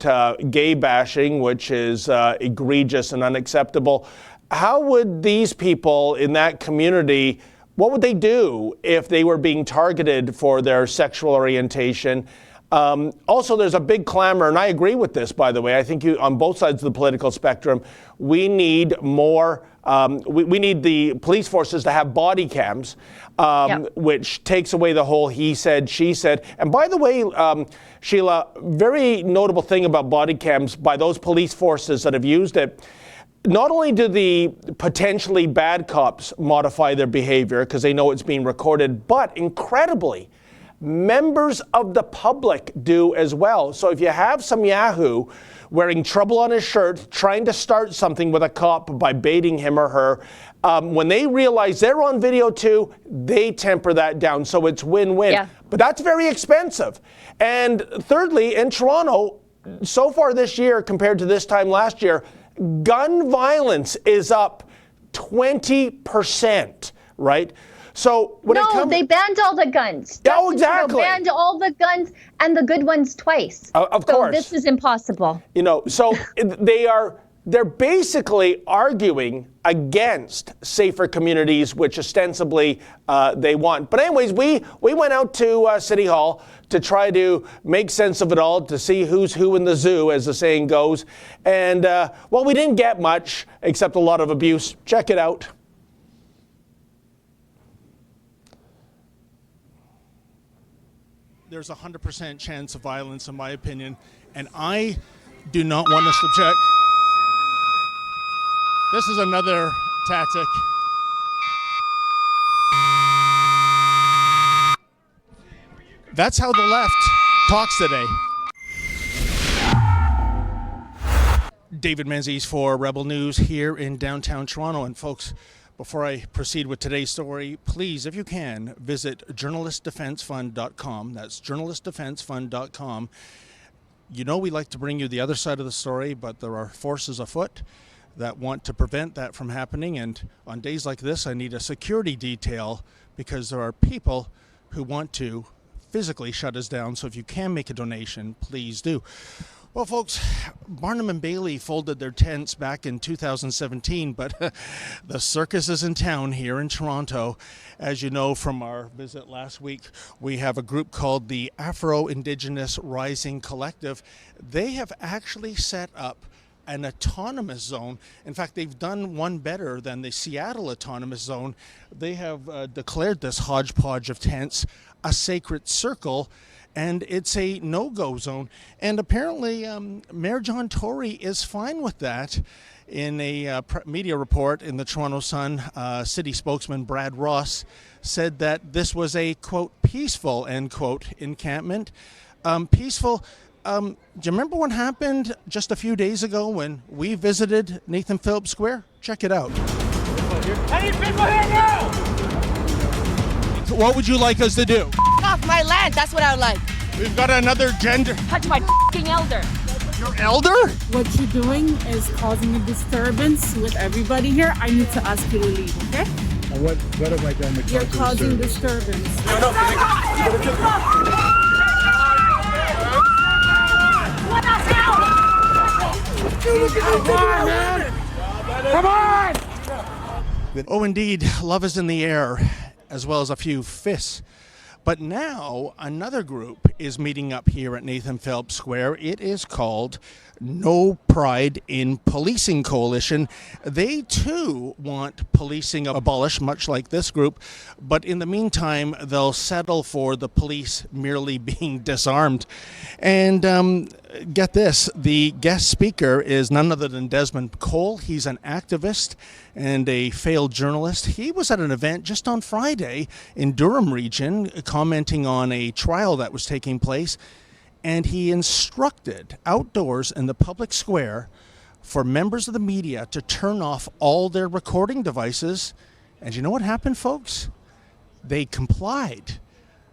gay bashing, which is egregious and unacceptable. How would these people in that community, what would they do if they were being targeted for their sexual orientation? Also, there's a big clamor, and I agree with this, by the way. I think on both sides of the political spectrum, we need more. We need the police forces to have body cams, which takes away the whole he said, she said. And by the way, Sheila, very notable thing about body cams by those police forces that have used it. Not only do the potentially bad cops modify their behavior because they know it's being recorded, but incredibly, members of the public do as well. So if you have some yahoo wearing trouble on his shirt, trying to start something with a cop by baiting him or her, when they realize they're on video too, they temper that down. So it's win-win. Yeah. But that's very expensive. And thirdly, in Toronto, so far this year compared to this time last year, gun violence is up 20%, right? So when they banned all the guns. Oh, exactly. They banned all the guns and the good ones twice. Of course. So this is impossible. You know, so they're basically arguing against safer communities, which ostensibly they want. But anyways, we went out to City Hall to try to make sense of it all, to see who's who in the zoo, as the saying goes. And, well, we didn't get much, except a lot of abuse. Check it out. There's a 100% chance of violence, in my opinion, and I do not want to subject. This is another tactic. That's how the left talks today. David Menzies for Rebel News here in downtown Toronto. And folks, before I proceed with today's story, please, if you can, visit journalistdefensefund.com. That's journalistdefensefund.com. You know we like to bring you the other side of the story, but there are forces afoot that want to prevent that from happening. And on days like this, I need a security detail because there are people who want to physically shut us down. So if you can make a donation, please do. Well, folks, Barnum and Bailey folded their tents back in 2017, but the circus is in town here in Toronto. As you know from our visit last week, we have a group called the Afro-Indigenous Rising Collective. They have actually set up an autonomous zone. In fact, they've done one better than the Seattle Autonomous Zone. They have declared this hodgepodge of tents a sacred circle, and it's a no-go zone. And apparently, Mayor John Tory is fine with that. In a media report in the Toronto Sun, city spokesman Brad Ross said that this was a, quote, peaceful, end quote, encampment. Peaceful. Do you remember what happened just a few days ago when we visited Nathan Phillips Square? Check it out. I need people here now! What would you like us to do? Off my land, that's what I would like. We've got another gender. Touch my f***ing elder. Your elder? What you're doing is causing a disturbance with everybody here. I need to ask you to leave, okay? What have I done to You're cause causing disturbance? disturbance. Come on! Oh, indeed, love is in the air, as well as a few fists. But now another group is meeting up here at Nathan Phillips Square. It is called No Pride in Policing Coalition. They too want policing abolished, much like this group. But in the meantime, they'll settle for the police merely being disarmed. And get this, the guest speaker is none other than Desmond Cole. He's an activist and a failed journalist. He was at an event just on Friday in Durham region commenting on a trial that was taking place, and he instructed outdoors in the public square for members of the media to turn off all their recording devices. And you know what happened, folks? They complied.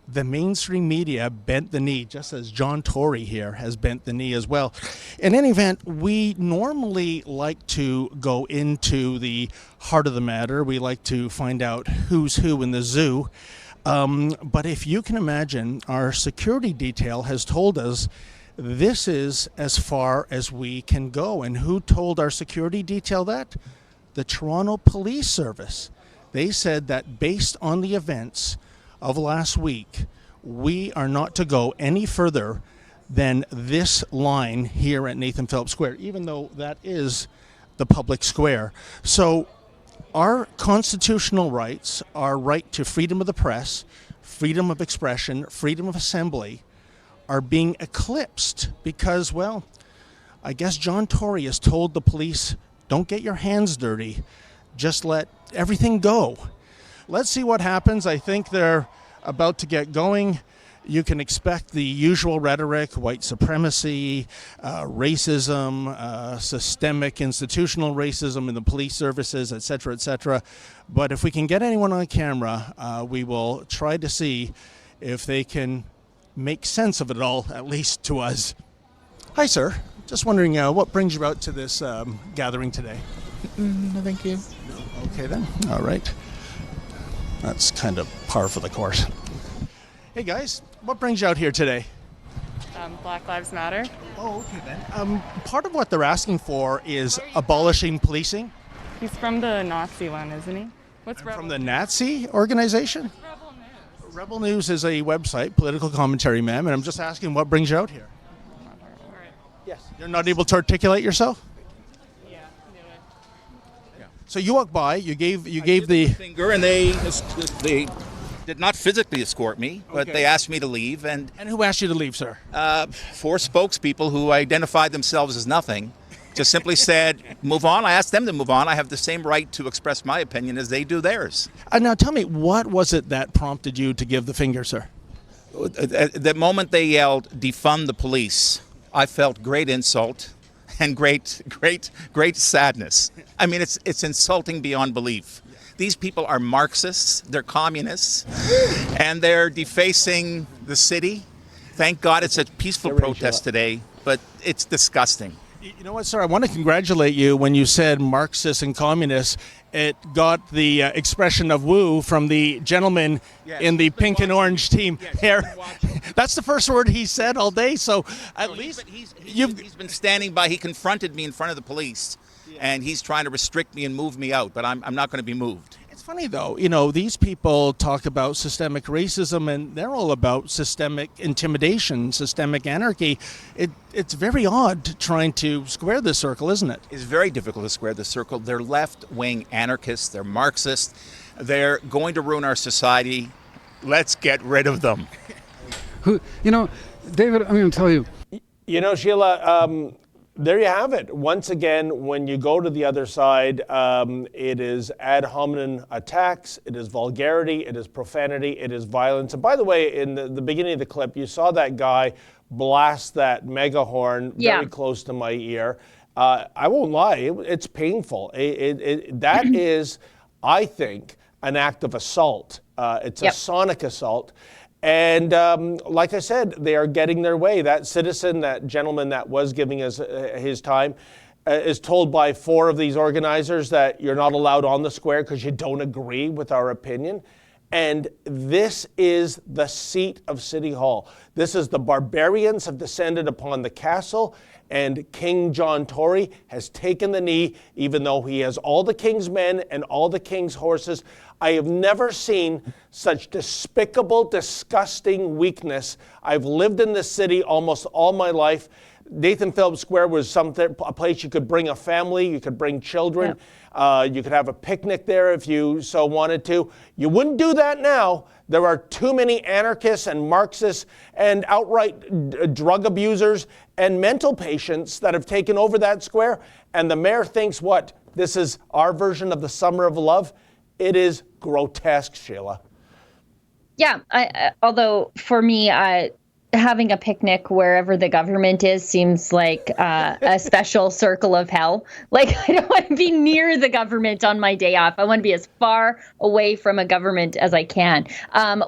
The mainstream media bent the knee, just as John Tory here has bent the knee as well. In any event, we normally like to go into the heart of the matter. We like to find out who's who in the zoo. But if you can imagine, our security detail has told us this is as far as we can go. And who told our security detail that? The Toronto Police Service. They said that based on the events of last week, we are not to go any further than this line here at Nathan Phillips Square, even though that is the public square. So our constitutional rights, our right to freedom of the press, freedom of expression, freedom of assembly, are being eclipsed because, well, I guess John Tory has told the police, don't get your hands dirty, just let everything go. Let's see what happens. I think they're about to get going. You can expect the usual rhetoric, white supremacy, racism, systemic institutional racism in the police services, et cetera, et cetera. But if we can get anyone on camera, we will try to see if they can make sense of it all, at least to us. Hi, sir. Just wondering what brings you out to this gathering today? No, thank you. Okay, then. All right. That's kind of par for the course. Hey, guys. What brings you out here today? Black Lives Matter. Oh, okay then. Part of what they're asking for is abolishing policing. He's from the Nazi one, isn't he? What's Rebel? From the Nazi organization? Rebel News? Rebel News is a website, political commentary, ma'am, and I'm just asking what brings you out here. Yes. You're not able to articulate yourself? Yeah, knew it. So you walked by, you gave the finger, and they did not physically escort me, but they asked me to leave, and who asked you to leave, sir? 4 spokespeople who identified themselves as nothing just simply said, move on. I asked them to move on. I have the same right to express my opinion as they do theirs. Now tell me, what was it that prompted you to give the finger, sir? At the moment they yelled, defund the police, I felt great insult and great sadness. I mean, it's insulting beyond belief. These people are Marxists, they're communists, and they're defacing the city. Thank God it's a peaceful protest today, but it's disgusting. You know what, sir? I want to congratulate you when you said Marxists and communists. It got the expression of woo from the gentleman in the pink and orange team here. That's the first word he said all day, so at least he's been standing by. He confronted me in front of the police, and he's trying to restrict me and move me out, but I'm not going to be moved. It's funny, though. You know, these people talk about systemic racism, and they're all about systemic intimidation, systemic anarchy. It's very odd trying to square this circle, isn't it? It's very difficult to square the circle. They're left-wing anarchists. They're Marxists. They're going to ruin our society. Let's get rid of them. David, I'm going to tell you. You know, Sheila, there you have it. Once again, when you go to the other side, it is ad hominem attacks, it is vulgarity, it is profanity, it is violence. And by the way, in the beginning of the clip, you saw that guy blast that mega horn very close to my ear. I won't lie, it's painful. That is, I think, an act of assault. It's a sonic assault. And like I said, they are getting their way. That citizen, that gentleman that was giving us his time, is told by 4 of these organizers that you're not allowed on the square because you don't agree with our opinion. And this is the seat of City Hall. This is the barbarians have descended upon the castle, and King John Tory has taken the knee, even though he has all the king's men and all the king's horses. I have never seen such despicable, disgusting weakness. I've lived in this city almost all my life. Nathan Phillips Square was a place you could bring a family, you could bring children, you could have a picnic there if you so wanted to. You wouldn't do that now. There are too many anarchists and Marxists and outright drug abusers and mental patients that have taken over that square. And the mayor thinks what? This is our version of the Summer of Love? It is grotesque, Sheila. Yeah, although for me, having a picnic wherever the government is seems like a special circle of hell. Like, I don't want to be near the government on my day off. I want to be as far away from a government as I can.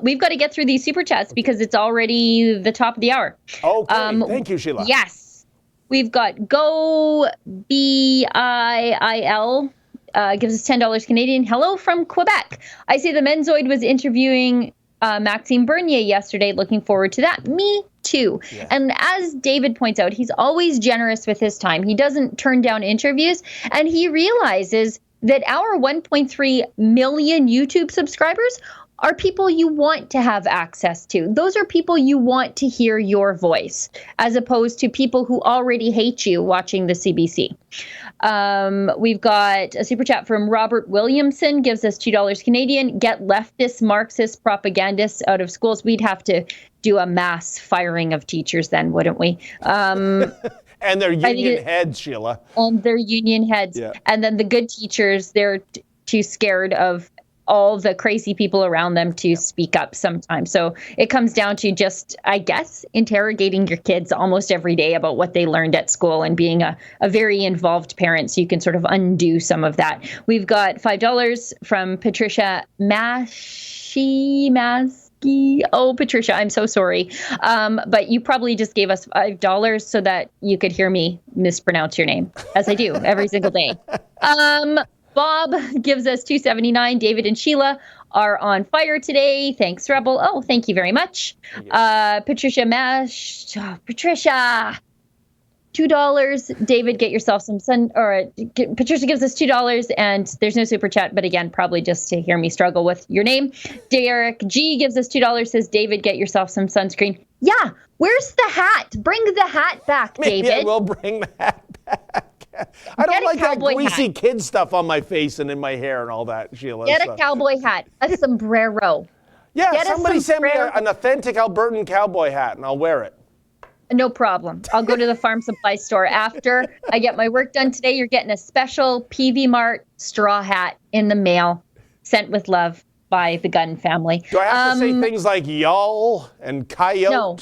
We've got to get through these super chats because it's already the top of the hour. Okay, thank you, Sheila. Yes. We've got Go BIIL. Gives us $10 Canadian. Hello from Quebec. I see the Menzoid was interviewing Maxime Bernier yesterday. Looking forward to that. Me too. Yeah. And as David points out, he's always generous with his time. He doesn't turn down interviews, and he realizes that our 1.3 million YouTube subscribers are people you want to have access to. Those are people you want to hear your voice, as opposed to people who already hate you watching the CBC. We've got a super chat from Robert Williamson, gives us $2 Canadian. Get leftist, Marxist propagandists out of schools. We'd have to do a mass firing of teachers then, wouldn't we? And their union heads, Sheila. And their union heads. Yeah. And then the good teachers, they're too scared of all the crazy people around them to speak up sometimes. So it comes down to just, I guess, interrogating your kids almost every day about what they learned at school and being a very involved parent so you can sort of undo some of that. We've got $5 from Patricia Maskey. Oh, Patricia, I'm so sorry. But you probably just gave us $5 so that you could hear me mispronounce your name, as I do every single day. Bob gives us $2.79. David and Sheila are on fire today. Thanks, Rebel. Oh, thank you very much. Patricia Patricia, $2. David, get yourself some sun. Patricia gives us $2, and there's no super chat, but again, probably just to hear me struggle with your name. Derek G gives us $2. Says, David, get yourself some sunscreen. Yeah, where's the hat? Bring the hat back, David. Maybe I will bring the hat back. I don't like that greasy kid stuff on my face and in my hair and all that, Sheila. Get a cowboy hat, a sombrero. Yeah, somebody send me an authentic Albertan cowboy hat, and I'll wear it. No problem. I'll go to the farm supply store after I get my work done today. You're getting a special PV Mart straw hat in the mail, sent with love by the Gunn family. Do I have to say things like y'all and coyote? No.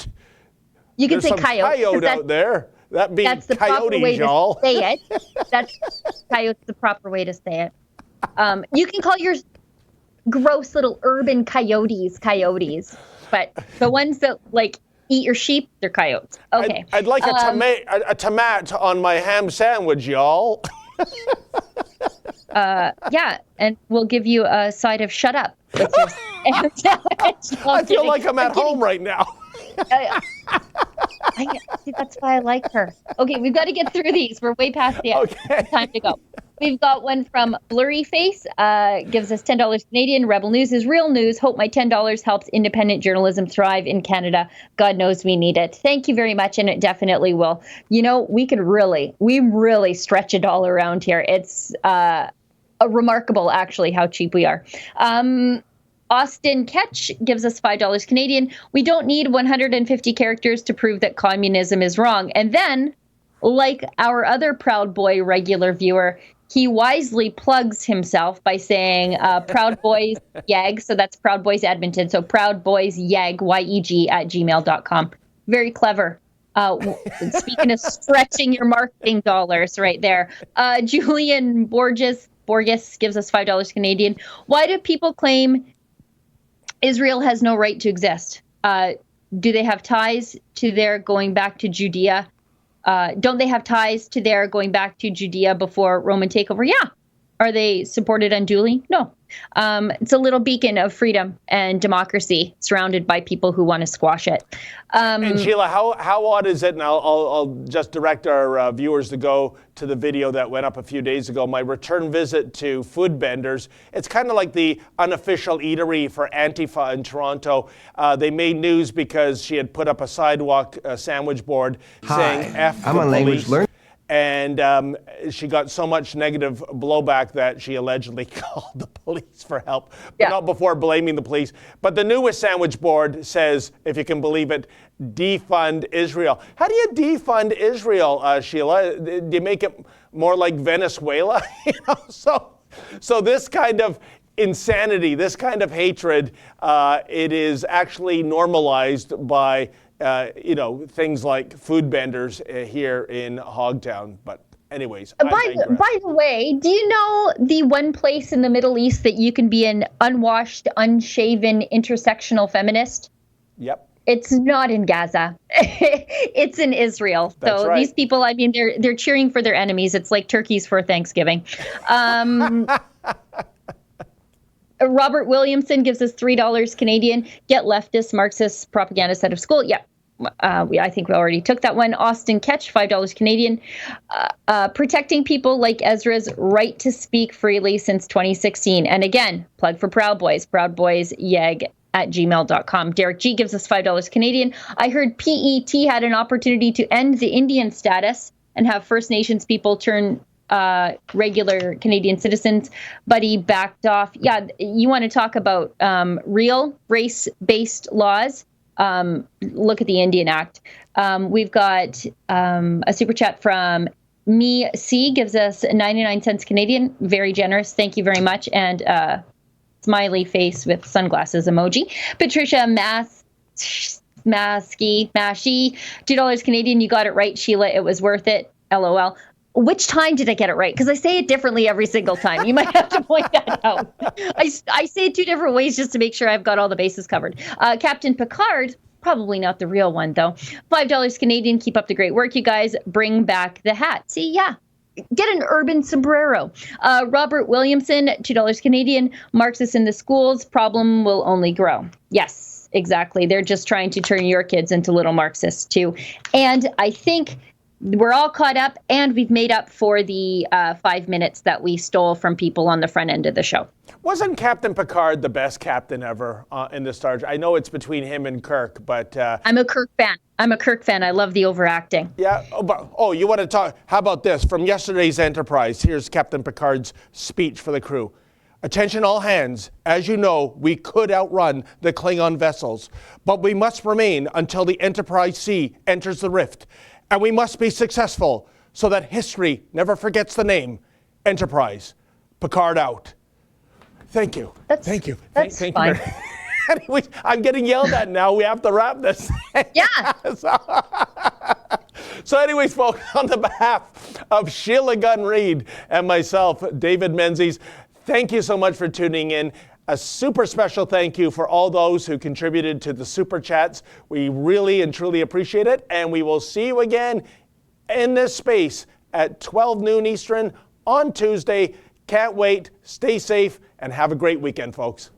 You can say coyote out there. That's the proper way y'all. to say it. That's coyote's the proper way to say it. You can call your gross little urban coyotes, but the ones that like eat your sheep, they're coyotes. Okay. I'd like a tomato on my ham sandwich, y'all. Yeah, and we'll give you a side of shut up. With your ham sandwich. I feel like I'm at home right now. See, that's why I like her. Okay, we've got to get through these. We're way past the time to go. We've got one from Blurry Face, gives us $10 Canadian. Rebel News is real news. Hope my $10 helps independent journalism thrive in Canada. God knows we need it. Thank you very much, and it definitely will. You know, we really stretch a dollar around here. It's remarkable, actually, how cheap we are. Austin Ketch gives us $5 Canadian. We don't need 150 characters to prove that communism is wrong. And then, like our other Proud Boy regular viewer, he wisely plugs himself by saying Proud Boys YEG. So that's Proud Boys Edmonton. So Proud Boys YEG, YEG at gmail.com. Very clever. Speaking of stretching your marketing dollars right there. Julian Borges gives us $5 Canadian. Why do people claim Israel has no right to exist? Do they have ties to their going back to Judea? Don't they have ties to their going back to Judea before Roman takeover? Yeah. Are they supported unduly? No. It's a little beacon of freedom and democracy surrounded by people who want to squash it. And Sheila, how odd is it? And I'll just direct our viewers to go to the video that went up a few days ago, my return visit to Food Benders. It's kind of like the unofficial eatery for Antifa in Toronto. They made news because she had put up a sidewalk sandwich board saying F I'm the a language police. learner. And she got so much negative blowback that she allegedly called the police for help, but not before blaming the police. But the newest sandwich board says, if you can believe it, defund Israel. How do you defund Israel, Sheila? Do you make it more like Venezuela? So this kind of insanity, this kind of hatred, it is actually normalized by things like Food Benders here in Hogtown. But anyways, by the way, do you know the one place in the Middle East that you can be an unwashed, unshaven, intersectional feminist? Yep. It's not in Gaza. It's in Israel. That's so right. These people, I mean, they're cheering for their enemies. It's like turkeys for Thanksgiving. Robert Williamson gives us $3 Canadian. Get leftist Marxist propagandists out of school. Yeah, I think we already took that one. Austin Ketch, $5 Canadian. Protecting people like Ezra's right to speak freely since 2016. And again, plug for Proud Boys. Proud Boys YEG at gmail.com. Derek G gives us $5 Canadian. I heard PET had an opportunity to end the Indian status and have First Nations people turn regular Canadian citizens, but he backed off. Yeah, you want to talk about real race-based laws? Look at the Indian Act. We've got a super chat from Me C, gives us 99 cents Canadian. Very generous. Thank you very much. And smiley face with sunglasses emoji. Patricia Mashy, $2 Canadian. You got it right, Sheila. It was worth it. LOL. Which time did I get it right? Because I say it differently every single time. You might have to point that out. I say it two different ways just to make sure I've got all the bases covered. Captain Picard, probably not the real one, though. $5 Canadian. Keep up the great work, you guys. Bring back the hat. See, yeah. get an urban sombrero. Robert Williamson, $2 Canadian. Marxists in the schools, problem will only grow. Yes, exactly. They're just trying to turn your kids into little Marxists too. And I think we're all caught up, and we've made up for the 5 minutes that we stole from people on the front end of the show. Wasn't Captain Picard the best captain ever in the Star Trek? I know it's between him and Kirk, but... I'm a Kirk fan. I love the overacting. Yeah. You want to talk? How about this? From yesterday's Enterprise, here's Captain Picard's speech for the crew. Attention all hands. As you know, we could outrun the Klingon vessels, but we must remain until the Enterprise C enters the rift. And we must be successful so that history never forgets the name. Enterprise. Picard out. Thank you. Thank you. That's Thank fine. you. Anyways, I'm getting yelled at now. We have to wrap this. Yeah. So anyways, folks, on the behalf of Sheila Gunn-Reid and myself, David Menzies, thank you so much for tuning in. A super special thank you for all those who contributed to the Super Chats. We really and truly appreciate it. And we will see you again in this space at 12 noon Eastern on Tuesday. Can't wait. Stay safe and have a great weekend, folks.